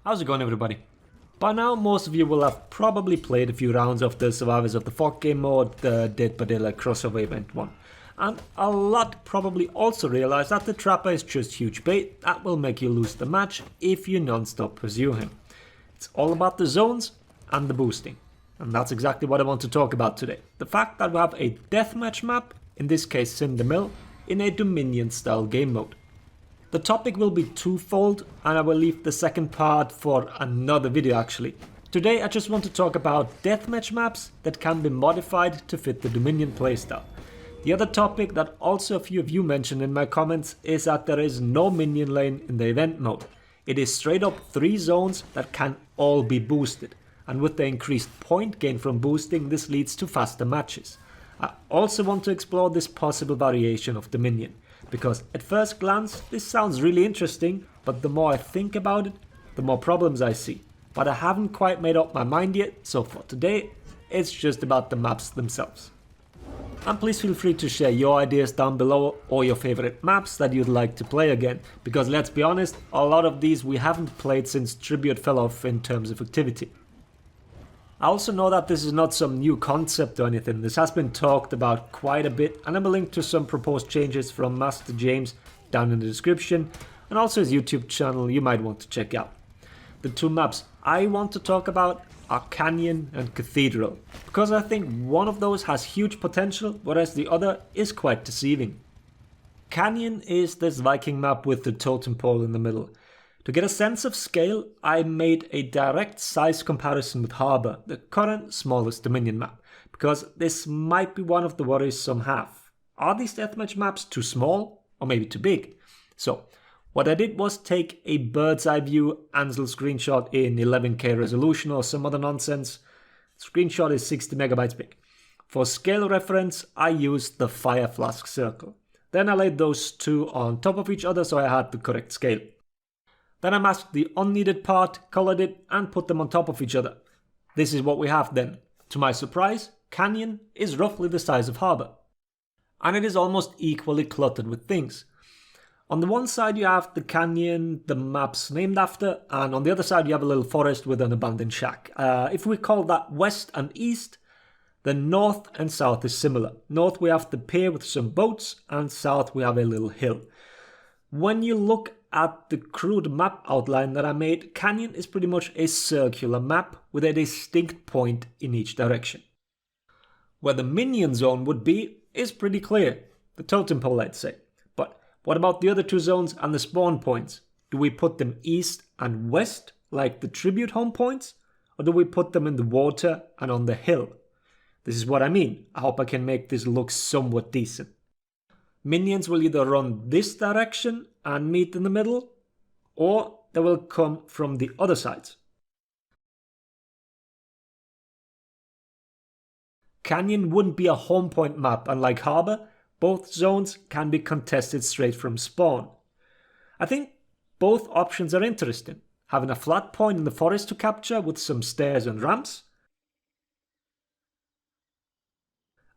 How's it going, everybody? By now most of you will have probably played a few rounds of the Survivors of the Fog game mode, the Dbd Crossover event one. And a lot probably also realize that the Trapper is just huge bait that will make you lose the match if you non-stop pursue him. It's all about the zones and the boosting. And that's exactly what I want to talk about today. The fact that we have a deathmatch map, in this case Cinder Mill, in a Dominion style game mode. The topic will be twofold, and I will leave the second part for another video actually. Today I just want to talk about deathmatch maps that can be modified to fit the Dominion playstyle. The other topic that also a few of you mentioned in my comments is that there is no minion lane in the event mode. It is straight up 3 zones that can all be boosted, and with the increased point gain from boosting, this leads to faster matches. I also want to explore this possible variation of Dominion, because at first glance this sounds really interesting, but the more I think about it, the more problems I see. But I haven't quite made up my mind yet, so for today it's just about the maps themselves. And please feel free to share your ideas down below or your favorite maps that you'd like to play again, because let's be honest, a lot of these we haven't played since Tribute fell off in terms of activity. I also know that this is not some new concept or anything. This has been talked about quite a bit, and I will link to some proposed changes from Master James down in the description, and also his YouTube channel you might want to check out. The 2 maps I want to talk about are Canyon and Cathedral, because I think one of those has huge potential, whereas the other is quite deceiving. Canyon is this Viking map with the totem pole in the middle. To get a sense of scale, I made a direct size comparison with Harbour, the current smallest Dominion map, because this might be one of the worries some have. Are these deathmatch maps too small, or maybe too big? So, what I did was take a bird's eye view Ansel screenshot in 11K resolution or some other nonsense. Screenshot is 60 megabytes big. For scale reference, I used the fire flask circle. Then I laid those 2 on top of each other so I had the correct scale. Then I masked the unneeded part, colored it, and put them on top of each other. This is what we have then. To my surprise, Canyon is roughly the size of Harbour. And it is almost equally cluttered with things. On the one side you have the canyon the map's named after, and on the other side you have a little forest with an abandoned shack. If we call that west and east, then north and south is similar. North we have the pier with some boats, and south we have a little hill. When you look at the crude map outline that I made, Canyon is pretty much a circular map with a distinct point in each direction. Where the minion zone would be is pretty clear, the totem pole I'd say. But what about the other 2 zones and the spawn points? Do we put them east and west like the tribute home points? Or do we put them in the water and on the hill? This is what I mean. I hope I can make this look somewhat decent. Minions will either run this direction and meet in the middle, or they will come from the other sides. Canyon wouldn't be a home point map, unlike Harbour. Both zones can be contested straight from spawn. I think both options are interesting. Having a flat point in the forest to capture with some stairs and ramps,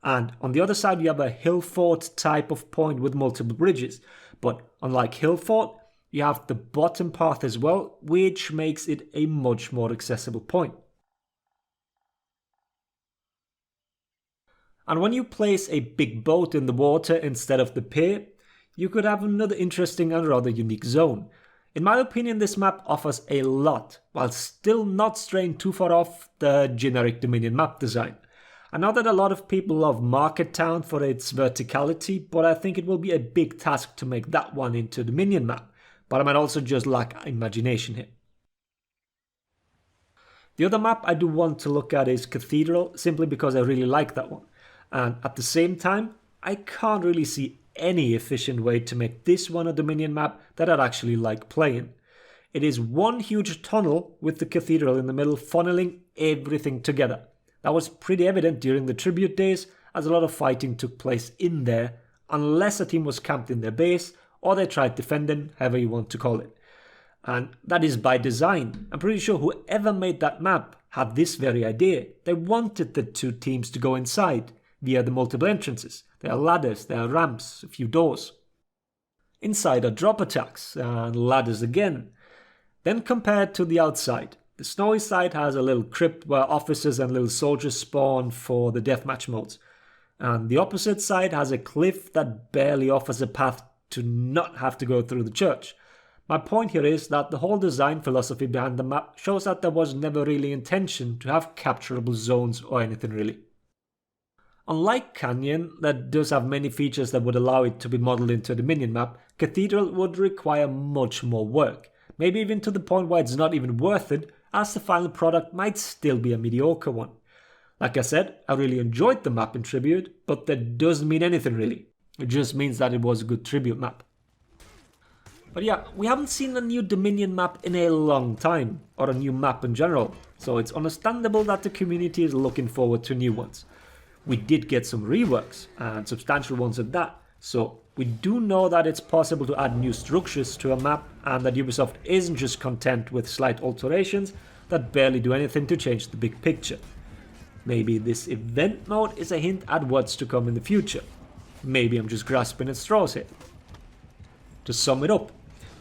and on the other side you have a hill fort type of point with multiple bridges. But unlike hill fort, you have the bottom path as well, which makes it a much more accessible point. And when you place a big boat in the water instead of the pier, you could have another interesting and rather unique zone. In my opinion, this map offers a lot, while still not straying too far off the generic Dominion map design. I know that a lot of people love Market Town for its verticality, but I think it will be a big task to make that one into the Dominion map, but I might also just lack imagination here. The other map I do want to look at is Cathedral, simply because I really like that one. And at the same time, I can't really see any efficient way to make this one a Dominion map that I'd actually like playing. It is one huge tunnel with the Cathedral in the middle funneling everything together. That was pretty evident during the Tribute days, as a lot of fighting took place in there, unless a team was camped in their base or they tried defending, however you want to call it. And that is by design. I'm pretty sure whoever made that map had this very idea. They wanted the 2 teams to go inside via the multiple entrances. There are ladders, there are ramps, a few doors. Inside are drop attacks and ladders again. Then compared to the outside, the snowy side has a little crypt where officers and little soldiers spawn for the deathmatch modes. And the opposite side has a cliff that barely offers a path to not have to go through the church. My point here is that the whole design philosophy behind the map shows that there was never really intention to have capturable zones or anything really. Unlike Canyon, that does have many features that would allow it to be modeled into a Dominion map, Cathedral would require much more work, maybe even to the point where it's not even worth it, as the final product might still be a mediocre one. Like I said, I really enjoyed the map in Tribute, but that doesn't mean anything really. It just means that it was a good Tribute map. But yeah, we haven't seen a new Dominion map in a long time, or a new map in general, so it's understandable that the community is looking forward to new ones. We did get some reworks, and substantial ones at that, so we do know that it's possible to add new structures to a map, and that Ubisoft isn't just content with slight alterations that barely do anything to change the big picture. Maybe this event mode is a hint at what's to come in the future. Maybe I'm just grasping at straws here. To sum it up,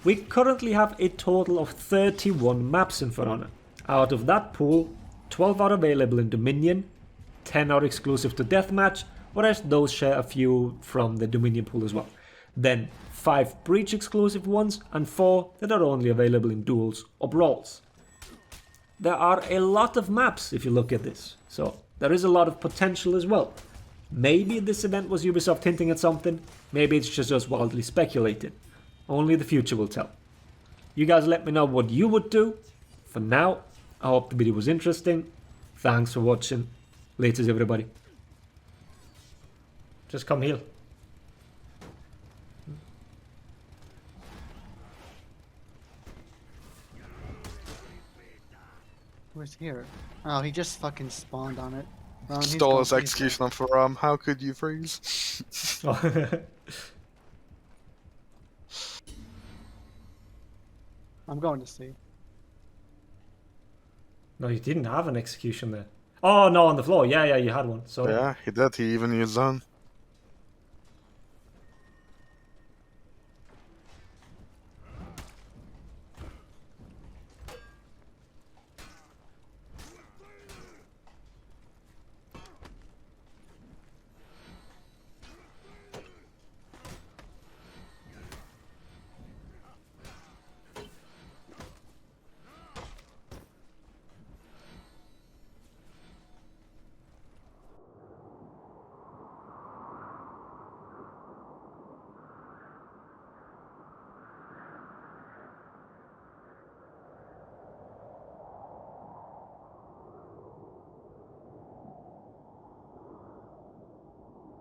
we currently have a total of 31 maps in For Honor. Out of that pool, 12 are available in Dominion, 10 are exclusive to Deathmatch, whereas those share a few from the Dominion pool as well. Then 5 Breach exclusive ones and 4 that are only available in duels or brawls. There are a lot of maps if you look at this, so there is a lot of potential as well. Maybe this event was Ubisoft hinting at something, maybe it's just us wildly speculating. Only the future will tell. You guys let me know what you would do. For now, I hope the video was interesting. Thanks for watching. Laters everybody. Just come heal. Where's here? Oh, he just fucking spawned on it. Stole his execution for how could you freeze? I'm going to see. No, you didn't have an execution there. Oh no, on the floor. Yeah, you had one. So Yeah, he did. He even used zone.